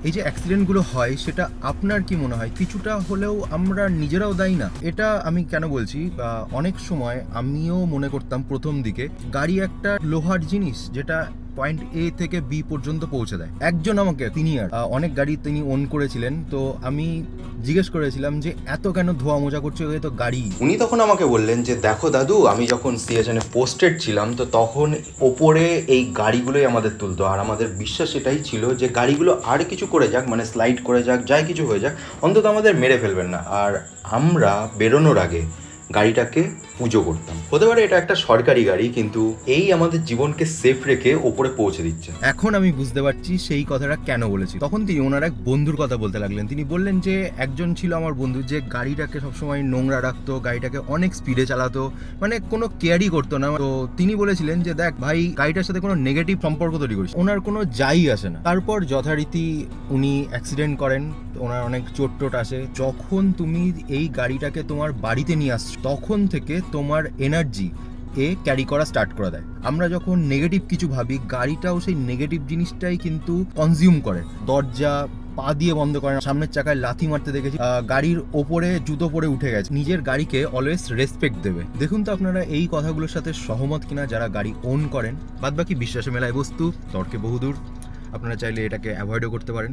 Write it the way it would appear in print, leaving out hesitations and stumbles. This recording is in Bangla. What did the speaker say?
এই যে অ্যাক্সিডেন্টগুলো হয় সেটা আপনার কি মনে হয় কিছুটা হলেও আমরা নিজেরাও দায়ী না? এটা আমি কেন বলছি, অনেক সময় আমিও মনে করতাম প্রথম দিকে গাড়ি একটা লোহার জিনিস যেটা পয়েন্ট এ থেকে বি পর্যন্ত পৌঁছে দেয়। একজন আমাকে সিনিয়র অনেক গাড়ি তিনি ওন করেছিলেন, তো আমি জিজ্ঞেস করেছিলাম যে এত কেন ধোয়া মোজা করছে, ওই তো গাড়ি। উনি তখন আমাকে বললেন যে দেখো দাদু, আমি যখন সিএচএনে পোস্টেড ছিলাম তো তখন ওপরে এই গাড়িগুলোই আমাদের তুলতো, আর আমাদের বিশ্বাস এটাই ছিল যে গাড়িগুলো আর কিছু করে যাক, মানে স্লাইড করে যাক, যাই কিছু হয়ে যাক, অন্তত আমাদের মেরে ফেলবেন না। আর আমরা বেরোনোর আগে গাড়িটাকে পুজো করতাম। হতে পারে এটা একটা সরকারি গাড়ি, কিন্তু এই আমাদের জীবনকে সেফ রেখে ওপরে পৌঁছে দিচ্ছে। এখন আমি বুঝতে পারছি সেই কথাটা কেন বলেছি। তখন তিনি ওনার এক বন্ধুর কথা বলতে লাগলেন। তিনি বললেন যে একজন ছিল আমার বন্ধু যে গাড়িটাকে সবসময় নোংরা রাখতো, গাড়িটাকে অনেক স্পিডে চালাতো, মানে কোনো কেয়ারই করতো না। তো তিনি বলেছিলেন যে দেখ ভাই, গাড়িটার সাথে কোনো নেগেটিভ সম্পর্ক তৈরি করিস, ওনার কোনো যাই আসে না। তারপর যথারীতি উনি অ্যাক্সিডেন্ট করেন, ওনার অনেক চোট টোট আসে। যখন তুমি এই গাড়িটাকে তোমার বাড়িতে নিয়ে আসছো তখন থেকে তোমার এনার্জি ক্যারি করা স্টার্ট করে দেয়। আমরা যখন নেগেটিভ কিছু ভাবি, গাড়িটাও সেই নেগেটিভ জিনিসটাই কিন্তু কনজিউম করে। দরজা পা দিয়ে বন্ধ করে না, সামনের চাকায় লাথি মারতে দেখেছি, গাড়ির ওপরে জুতো পরে উঠে গেছে। নিজের গাড়িকে অলওয়েজ রেসপেক্ট দেবে। দেখুন তো আপনারা এই কথাগুলোর সাথে সহমত কিনা যারা গাড়ি ওন করেন। বাদবাকি বিশ্বাসে মেলায় বস্তু, তর্কে বহুদূর। আপনারা চাইলে এটাকে অ্যাভয়েডও করতে পারেন।